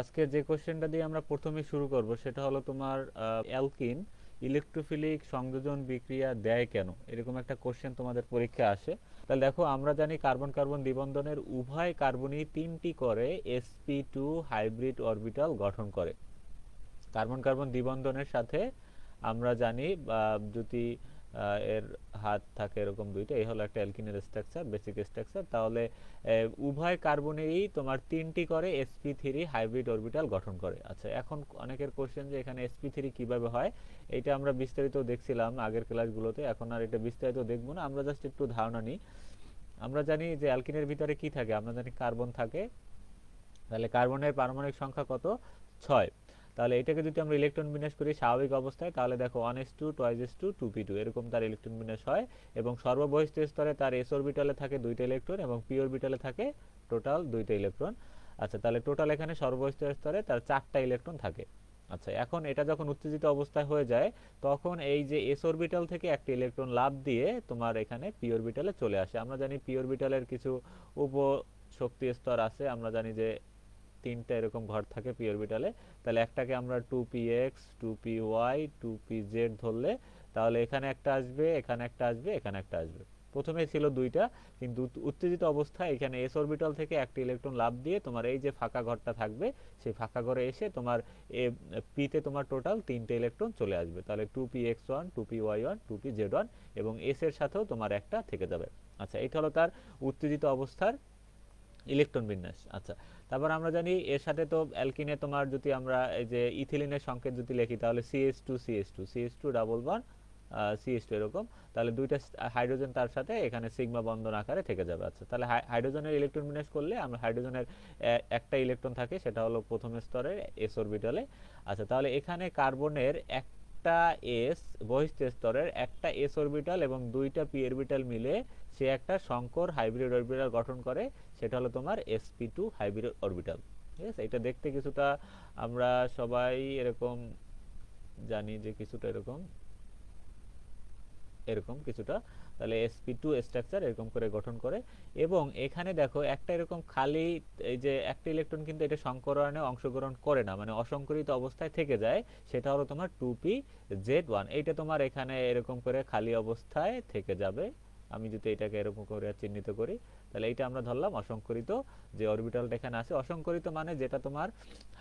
আজকে যে কোশ্চেনটা দিয়ে আমরা প্রথমে শুরু করব সেটা হলো তোমার অ্যালকিন ইলেকট্রোফিলিক সংযোজন বিক্রিয়া দেয় কেন, এরকম একটা কোশ্চেন তোমাদের পরীক্ষায় আসে। তাহলে দেখো, আমরা জানি কার্বন কার্বন দ্বিবন্ধনের উভয় কার্বনই তিনটি করে sp2 হাইব্রিড অরবিটাল গঠন করে। কার্বন কার্বন দ্বিবন্ধনের সাথে আমরা জানি যদি এর হাত থাকে এরকম দুইটা, এই হলো একটা অ্যালকিনের স্ট্রাকচার, বেসিক স্ট্রাকচার। তাহলে উভয় কার্বনেরই তোমার তিনটি করে sp3 হাইব্রিড অরবিটাল গঠন করে। আচ্ছা, এখন অনেকের কোশ্চেন যে এখানে sp3 কিভাবে হয়, এটা আমরা বিস্তারিত দেখছিলাম আগের ক্লাসগুলোতে, এখন আর এটা বিস্তারিত দেখবো না, আমরা জাস্ট একটু ধারণা নিই। আমরা জানি যে অ্যালকিনের ভিতরে কি থাকে, আমরা জানি কার্বন থাকে। তাহলে কার্বনের পারমাণবিক সংখ্যা কত? 6। তাহলে এটাকে যদি আমরা ইলেকট্রন বিন্যাস করি স্বাভাবিক অবস্থায়, তাহলে দেখো 1s2 2s2 2p2 এরকম তার ইলেকট্রন বিন্যাস হয়। এবং সর্ববহিষ্ঠ স্তরে তার s অরবিটালে থাকে দুইটা ইলেকট্রন এবং p অরবিটালে থাকে টোটাল দুইটা ইলেকট্রন। আচ্ছা, তাহলে টোটাল এখানে সর্ববহিষ্ঠ স্তরে তার 4টা ইলেকট্রন থাকে। আচ্ছা, এখন এটা যখন উত্তেজিত অবস্থায় হয়ে যায়, তখন এই যে s অরবিটাল থেকে একটা ইলেকট্রন লাফ দিয়ে তোমার এখানে p অরবিটালে চলে আসে। আমরা জানি p অরবিটালের কিছু উপ শক্তি স্তর আছে, আমরা জানি যে তিনটা এরকম ঘর থাকে পি অরবিটালে। তাহলে একটাকে আমরা 2px 2py 2pz ধরলে, তাহলে এখানে একটা আসবে, এখানে একটা আসবে, এখানে একটা আসবে। প্রথমে ছিল দুইটা, কিন্তু উত্তেজিত অবস্থায় এখানে এস অরবিটাল থেকে একটা ইলেকট্রন লাফ দিয়ে তোমার এই যে ফাঁকা ঘরটা থাকবে, সেই ফাঁকা ঘরে এসে তোমার পিতে তোমার টোটাল তিনটে ইলেকট্রন চলে আসবে। তাহলে 2px1 2py1 2pz1 এবং এস এর সাথেও তোমার একটা থেকে যাবে। আচ্ছা, এটা হলো তার উত্তেজিত অবস্থার ইলেকট্রন বিন্যাস। আচ্ছা, তারপর আমরা জানি এর সাথে তো অ্যালকিনে তোমার যদি আমরা এই যে ইথিলিনের সংকেত যদি লিখি, তাহলে CH2 ডাবল বন্ড CH2 এরকম, তাহলে দুইটা হাইড্রোজেন তার সাথে এখানে সিগমা বন্ধন আকারে থেকে যাবে। আচ্ছা, তাহলে হাইড্রোজেনের ইলেকট্রন বিন্যাস করলে আমরা হাইড্রোজেনের একটা ইলেকট্রন থাকে, সেটা হলো প্রথম স্তরের এস অরবিটালে। আচ্ছা, তাহলে এখানে কার্বনের একটা এস বহিষ্ঠ স্তরের একটা এস অরবিটাল এবং দুইটা পি অরবিটাল মিলে সে একটা সংকর হাইব্রিড অরবিটাল গঠন করে, সেটা হলো তোমার sp2 হাইব্রিড অরবিটাল। ঠিক আছে, এটা দেখতে কিছুটা আমরা সবাই এরকম জানি যে কিছুটা এরকম এরকম কিছুটা। তাহলে sp2 স্ট্রাকচার এরকম করে গঠন করে। এবং এখানে দেখো একটা এরকম খালি, এই যে একটা ইলেকট্রন কিন্তু এটা সংকরণে অংশগ্রহণ করে না, মানে অসংকরিত অবস্থায় থেকে যায়, সেটা হলো তোমার 2pz1। এইটা তোমার এখানে এরকম করে খালি অবস্থায় থেকে যাবে। আমি যদি এটাকে এরকম করে চিহ্নিত করি, তাহলে এইটা আমরা ধরলাম অসংকরিত। যে অরবিটালটা এখানে আছে অসংকরিত, মানে যেটা তোমার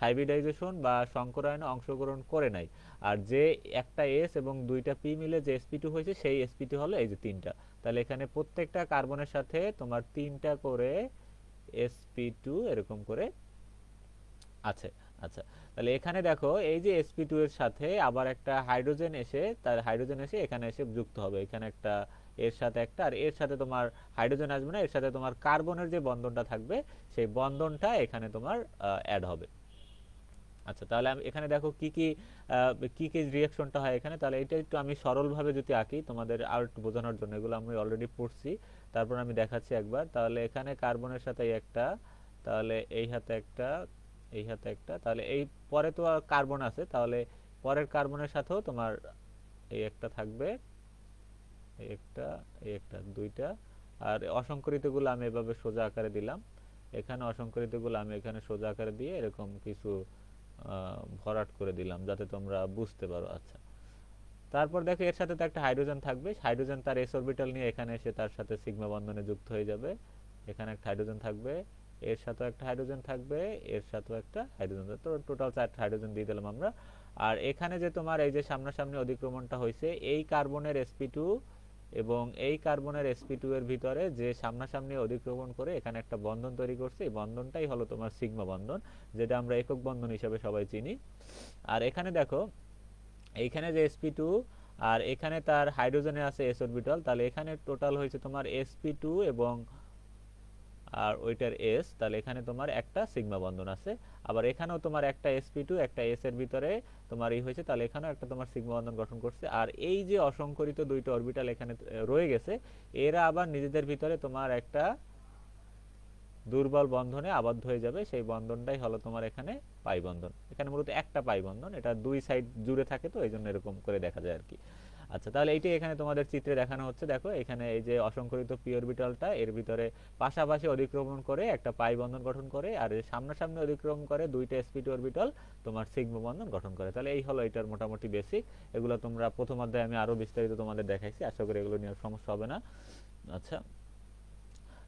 হাইব্রিডাইজেশন বা সংকরায়নে অংশগ্রহণ করে নাই। আর যে একটা এস এবং দুইটা পি মিলে যে sp2 হয়েছে, সেই sp2 হলো এই যে তিনটা। তাহলে এখানে প্রত্যেকটা কার্বনের সাথে তোমার তিনটা করে sp2 এরকম করে আছে। আচ্ছা, তাহলে এখানে দেখো এই যে sp2 এর সাথে আবার একটা হাইড্রোজেন এসে, তার হাইড্রোজেন এসে এখানে এসে যুক্ত হবে, এখানে একটা, এর সাথে একটা, আর এর সাথে তোমার হাইড্রোজেন আসবে না, এর সাথে তোমার কার্বনের যে বন্ধনটা থাকবে সেই বন্ধনটা এখানে তোমার অ্যাড হবে। আচ্ছা, তাহলে আমি এখানে দেখো কি কি কি কি রিয়াকশনটা হয় এখানে। তাহলে এটা একটু আমি সরলভাবে যদি আঁকি তোমাদের আর একটু বোঝানোর জন্য, এগুলো আমি অলরেডি পড়ছি, তারপর আমি দেখাচ্ছি একবার। তাহলে এখানে কার্বনের সাথে একটা, তাহলে এই হাতে একটা, এই হাতে একটা, তাহলে এই পরে তো আর কার্বন আছে, তাহলে পরের কার্বনের সাথেও তোমার এই একটা থাকবে, এই একটা, এই একটা, দুইটা। আর অসংকরিতগুলো আমি এভাবে সোজা আকারে দিলাম, এখানে অসংকরিতগুলো আমি এখানে সোজা আকারে দিয়ে এরকম কিছু ভরাট করে দিলাম যাতে তোমরা বুঝতে পারো। আচ্ছা, তারপর দেখো এর সাথে তো একটা হাইড্রোজেন থাকবে, হাইড্রোজেন তার এস অরবিটাল নিয়ে এখানে এসে তার সাথে সিগমা বন্ধনে যুক্ত হয়ে যাবে। এখানে একটা হাইড্রোজেন থাকবে, এর সাথেও একটা হাইড্রোজেন থাকবে, এর সাথেও একটা হাইড্রোজেন, তো টোটাল 4টা হাইড্রোজেন দিয়ে দিলাম আমরা। আর এখানে যে তোমার এই যে সামনাসামনি অধিক্রমণটা হয়েছে, এই কার্বনের sp2 এবং এই কার্বনের sp2 এর ভিতরে যে সামনাসামনি অধিক্রমণ করে এখানে একটা বন্ধন তৈরি করছে, এই বন্ধনটাই হলো তোমার সিগমা বন্ধন, যেটা আমরা একক বন্ধন হিসেবে সবাই চিনি। আর এখানে দেখো এইখানে যে sp2 আর এখানে তার হাইড্রোজেনে আছে s অরবিটাল, তাহলে এখানে টোটাল হয়েছে তোমার sp2 এবং আর ওইটার s, তাহলে এখানে তোমার একটা সিগমা বন্ধন আছে। আবার এখানেও তোমার একটা sp2 একটা s এর ভিতরে তোমার এই হয়েছে, তাহলে এখানেও একটা তোমার সিগমা বন্ধন গঠন করছে। আর এই যে অসংকরিত দুইটা অরবিটাল এখানে রয়ে গেছে, এরা আবার নিজেদের ভিতরে তোমার একটা দুর্বল বন্ধনে আবদ্ধ হয়ে যাবে, সেই বন্ধনটাই হলো তোমার এখানে পাই বন্ধন। এখানে মূলত একটা পাই বন্ধন, এটা দুই সাইড জুড়ে থাকে, তো এই জন্য এরকম করে দেখা যায় আর কি। আচ্ছা, তাহলে এইটাই এখানে তোমাদের চিত্রে দেখানো হচ্ছে। দেখো এখানে এই যে অসংকরিত পি অরবিটালটা এর ভিতরে পাশাপাশি অধিক্রমণ করে একটা পাই বন্ধন গঠন করে, আর সামনাসামনি অধিক্রমণ করে দুইটা sp2 অরবিটাল তোমার সিগমা বন্ধন গঠন করে। তাহলে এই হলো এটার মোটামুটি বেসিক। এগুলো তোমরা প্রথম অধ্যায়ে আমি আরো বিস্তারিত তোমাদের দেখাইছি, আশা করি এগুলো নিয়ে সমস্যা হবে না। আচ্ছা,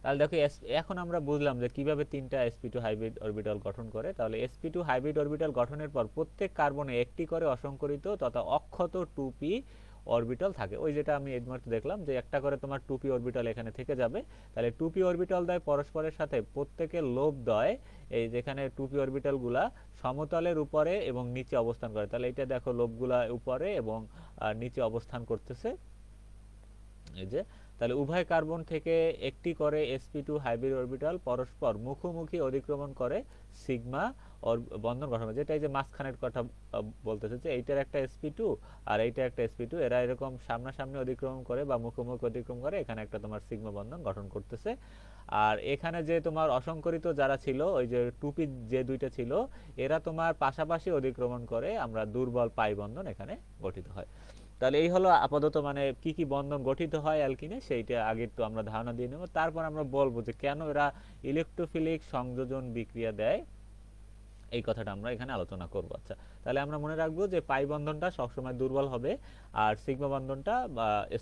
তাহলে দেখো এখন আমরা বুঝলাম যে কিভাবে তিনটা sp2 হাইব্রিড অরবিটাল গঠন করে। তাহলে sp2 হাইব্রিড অরবিটাল গঠনের পর প্রত্যেক কার্বনে একটি করে অসংকরিত তথা অক্ষত 2p অরবিটাল থাকে। ওই যেটা আমি এডমার্ক দেখলাম যে একটা করে তোমার 2p অরবিটাল এখানে থেকে যাবে। তাহলে 2p অরবিটাল দ্বয় পরস্পরের সাথে প্রত্যেকের লোব দ্বয় এই যেখানে 2p অরবিটাল গুলা সমতলের উপরে এবং নিচে অবস্থান করে। তাহলে এটা দেখো লোবগুলা উপরে এবং নিচে অবস্থান করতেছে, এই যে। তাহলে উভয় কার্বন থেকে একটি করে sp2 হাইব্রিড অরবিটাল পরস্পর মুখোমুখি অধিক্রমণ করে সিগমা বন্ধন গঠন করে। যেটা এই যে মাঝখানের কথা বলতেছে যে এইটার একটা sp2 আর এইটা একটা sp2, এরা এরকম সামনাসামনি অধিক্রমণ করে বা মুখোমুখি অধিক্রমণ করে এখানে একটা তোমার সিগমা বন্ধন গঠন করতেছে। আর এখানে যে তোমার অসংকরিত যারা ছিল ওই যে 2p যে দুইটা ছিল এরা তোমার পাশাপাশি অধিক্রমণ করে আমরা দুর্বল পাই বন্ধন এখানে গঠিত হয়। তাহলে এই হলো আপাতত মানে কি কি বন্ধন গঠিত হয় অ্যালকিনে সেইটা আগে একটু আমরা ধারণা দিয়ে নেব, তারপর আমরা বলবো যে কেন এরা ইলেকট্রোফিলিক সংযোজন বিক্রিয়া দেয়, এই কথাটা আমরা এখানে আলোচনা করব। আচ্ছা, তাহলে আমরা মনে রাখবো যে পাই বন্ধনটা সবসময় দুর্বল হবে আর সিগমা বন্ধনটা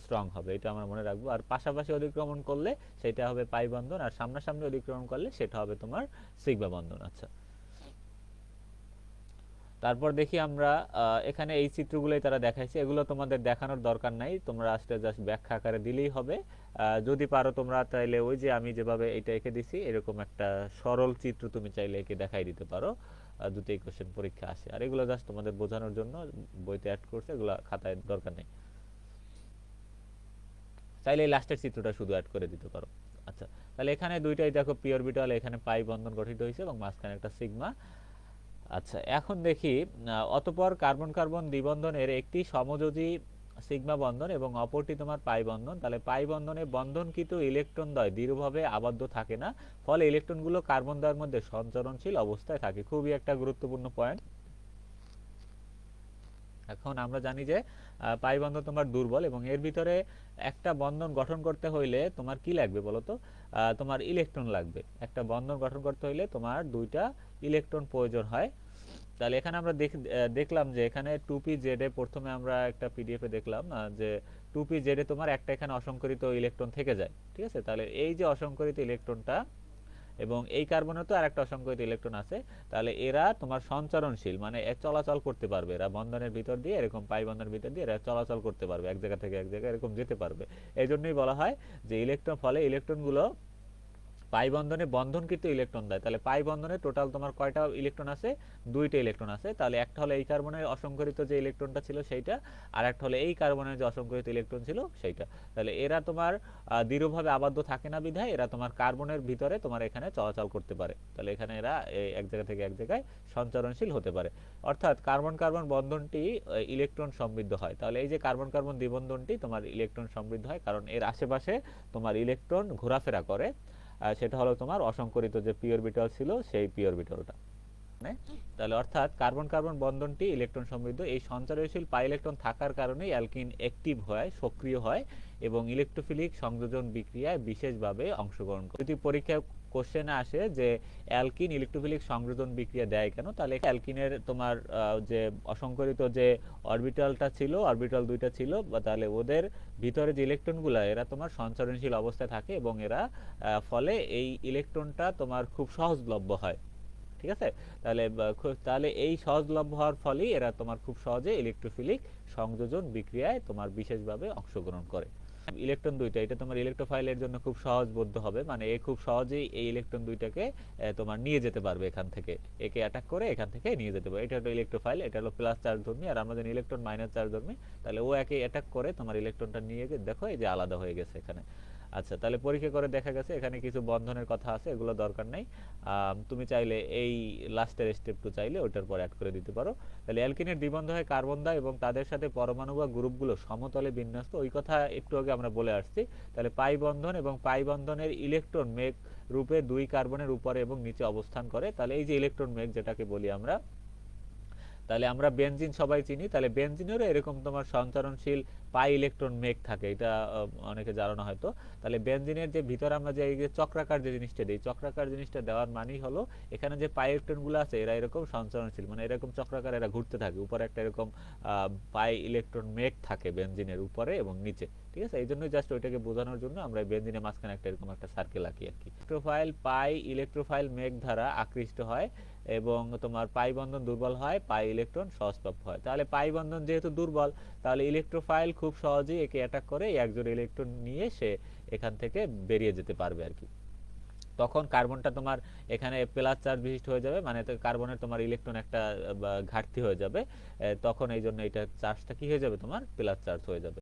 স্ট্রং হবে, এটা আমরা মনে রাখবো। আর পাশাপাশি অধিক্রমণ করলে সেটা হবে পাই বন্ধন, আর সামনাসামনি অধিক্রমণ করলে সেটা হবে তোমার সিগমা বন্ধন। আচ্ছা, তারপর দেখি আমরা এখানে এই চিত্রগুলোই তারা দেখাইছে, এগুলো তোমাদের দেখানোর দরকার নাই, তোমরা আসলে জাস্ট ব্যাখ্যা আকারে দিলেই হবে। যদি পারো তোমরা তাইলে ওই যে আমি যেভাবে এটা এঁকে দিছি এরকম একটা সরল চিত্র তুমি চাইলে এঁকে দেখাই দিতে পারো যদি এই কোশ্চেন পরীক্ষা আসে। আর এগুলো জাস্ট তোমাদের বোঝানোর জন্য বইতে অ্যাড করছে, এগুলো খাতায় দরকার নেই, চাইলে এই লাস্টের চিত্রটা শুধু অ্যাড করে দিতে পারো। আচ্ছা, তাহলে এখানে দুইটাই দেখো পি অরবিটাল, এখানে পাই বন্ধন গঠিত হয়েছে এবং মাঝখানে একটা সিগমা। আচ্ছা, এখন দেখি অতঃপর কার্বন কার্বন দ্বিবন্ধনের একটি সমযোজী সিগমা বন্ধন এবং অপরটি তোমার পাই বন্ধন। তাহলে পাই বন্ধনে বন্ধনকৃত ইলেকট্রন দ্বয় দৃঢ়ভাবে আবদ্ধ থাকে না, ফলে ইলেকট্রনগুলো কার্বন দ্বয়ের মধ্যে সঞ্চরণশীল অবস্থায় থাকে। খুবই একটা গুরুত্বপূর্ণ পয়েন্ট। এখন আমরা জানি যে পাই বন্ধন তোমার দুর্বল এবং এর ভিতরে একটা বন্ধন গঠন করতে হইলে তোমার কি লাগবে বলতো, তোমার ইলেকট্রন লাগবে। একটা বন্ধন গঠন করতে হইলে তোমার দুইটা ইলেকট্রন প্রয়োজন হয়। তাহলে এখানে আমরা দেখলাম যে এখানে 2pz এ প্রথমে আমরা একটা পিডিএফ এ দেখলাম যে 2pz এ তোমার একটা এখানে অসংকরিত ইলেকট্রন থেকে যায়, ঠিক আছে। তাহলে এই যে অসংকরিত ইলেকট্রনটা এবং এই কার্বনে তো আরেকটা অসংকরিত ইলেকট্রন আছে, তাহলে এরা তোমার সঞ্চরণশীল মানে চলাচল করতে পারবে, এরা বন্ধনের ভিতর দিয়ে এরকম পাই বন্ধনের ভিতর দিয়ে এরা চলাচল করতে পারবে, এক জায়গা থেকে এক জায়গায় এরকম যেতে পারবে। এই জন্যই বলা হয় যে ইলেকট্রন, ফলে ইলেকট্রনগুলো পাই বন্ধনে বন্ধনকৃত ইলেকট্রন দেয়। তাহলে পাই বন্ধনে টোটাল তোমার কয়টা ইলেকট্রন আছে, দুইটা ইলেকট্রন আছে। তাহলে একটা হলো এই কার্বনের অসংকরিত যে ইলেকট্রনটা ছিল সেইটা, আর একটা হলো এই কার্বনের যে অসংকরিত ইলেকট্রন ছিল সেইটা। তাহলে এরা তোমার দৃঢ়ভাবে আবদ্ধ থাকে না বিধায় এরা তোমার কার্বনের ভিতরে তোমার এখানে চলাচল করতে পারে। তাহলে এখানে এরা এক জায়গা থেকে এক জায়গায় সঞ্চরণশীল হতে পারে, অর্থাৎ কার্বন কার্বন বন্ধনটি ইলেকট্রন সমৃদ্ধ হয়। তাহলে এই যে কার্বন কার্বন দ্বিবন্ধনটি তোমার ইলেকট্রন সমৃদ্ধ হয়, কারণ এর আশেপাশে তোমার ইলেকট্রন ঘোরাফেরা করে। সেটা হলো তোমার অসংকরিত যে পি অরবিটাল ছিল সেই পি অরবিটালটা। তাহলে অর্থাৎ কার্বন কার্বন বন্ধনটি ইলেকট্রন সমৃদ্ধ। এই সঞ্চরণশীল পাই ইলেকট্রন থাকার কারণে অ্যালকিন অ্যাক্টিভ হয়, সক্রিয় হয় এবং ইলেকট্রোফিলিক সংযোজন বিক্রিয়ায় বিশেষভাবে অংশগ্রহণ করে। যদি পরীক্ষায় কোশ্চেনে আসে যে অ্যালকিন ইলেকট্রোফিলিক সংযোজন বিক্রিয়া দেয় কেন, তাহলে অ্যালকিনের তোমার যে অসংকরিত যে অরবিটালটা ছিল, অরবিটাল দুইটা ছিল, তাহলে ওদের ভিতরে যে ইলেকট্রনগুলো এরা তোমার সঞ্চরণশীল অবস্থায় থাকে এবং এরা ফলে এই ইলেকট্রনটা তোমার খুব সহজলভ্য হয়, ঠিক আছে। তাহলে এই সহজলভ্য হওয়ার ফলেই এরা তোমার খুব সহজে ইলেকট্রোফিলিক সংযোজন বিক্রিয়ায় তোমার বিশেষভাবে অংশগ্রহণ করে। ইলেকট্রন দুইটা এটা তোমার ইলেকট্রোফাইলের জন্য খুব সহজবোধ্য হবে, মানে এ খুব সহজেই এই ইলেকট্রন দুইটাকে তোমার নিয়ে যেতে পারবে, এখান থেকে একে অ্যাটাক করে এখান থেকে নিয়ে যেতে পারবে। এটা হলো ইলেকট্রোফাইল, এটা হলো প্লাস চার্জ ধর্মী, আর আমরা জানি ইলেকট্রন মাইনাস চার্জ ধর্মী। তাহলে ও একে অ্যাটাক করে তোমার ইলেকট্রনটা নিয়ে গিয়ে দেখো এই যে আলাদা হয়ে গেছে এখানে। আচ্ছা, তাহলে পরীক্ষা করে দেখা গেছে এখানে কিছু বন্ধনের কথা আছে, এগুলো দরকার নাই। তুমি চাইলে এই লাস্টের স্টেপটু চাইলে ওটার পর অ্যাড করে দিতে পারো। তাহলে অ্যালকিনের দ্বিবন্ধ হয় কার্বন দ্বয় এবং তাদের সাথে পরমাণু বা গ্রুপগুলো সমতলে বিন্যস্ত, ওই কথা একটু আগে আমরা বলে আসছি। তাহলে পাই বন্ধন এবং পাই বন্ধনের ইলেকট্রন মেঘ রূপে দুই কার্বনের উপরে এবং নিচে অবস্থান করে। তাহলে এই যে ইলেকট্রন মেঘ যেটাকে বলি আমরা, তাহলে আমরা বেনজিন সবাই চিনি, তাহলে বেনজিনেরও এরকম তোমার সঞ্চারণশীল পাই ইলেকট্রন মেঘ থাকে, এটা অনেকে জানো না হয়তো। তাহলে বেনজিনের যে ভিতরে আমরা যে এই যে চক্রাকার যে জিনিসটা দিই, চক্রাকার জিনিসটা দেওয়ার মানেই হলো এখানে যে পাই ইলেকট্রন গুলো আছে এরা এরকম সঞ্চারণশীল, মানে এরকম চক্রাকার এরা ঘুরতে থাকে, উপরে একটা এরকম পাই ইলেকট্রন মেঘ থাকে বেনজিনের উপরে এবং নিচে। ঠিক আছে, এই জন্যই জাস্ট ওইটাকে বোঝানোর জন্য আমরা বেনজিনের মাঝখানে একটা এরকম একটা সার্কেল আঁকি আর কি। ইলেকট্রোফাইল পাই ইলেকট্রোফাইল মেঘ দ্বারা আকৃষ্ট হয় এবং তোমার পাই বন্ধন দুর্বল হয়, পাই ইলেকট্রন সহজপ্রাপ্য হয়। তাহলে পাই বন্ধন যেহেতু দুর্বল, তাহলে ইলেকট্রোফাইল খুব সহজেই একে অ্যাটাক করে একজন ইলেকট্রন নিয়ে সে এখান থেকে বেরিয়ে যেতে পারবে আর কি। তখন কার্বনটা তোমার এখানে প্লাস চার্জ বিশিষ্ট হয়ে যাবে, মানে কার্বনের তোমার ইলেকট্রন একটা ঘাটতি হয়ে যাবে, তখন এই জন্য এটা চার্জটা কি হয়ে যাবে তোমার প্লাস চার্জ হয়ে যাবে।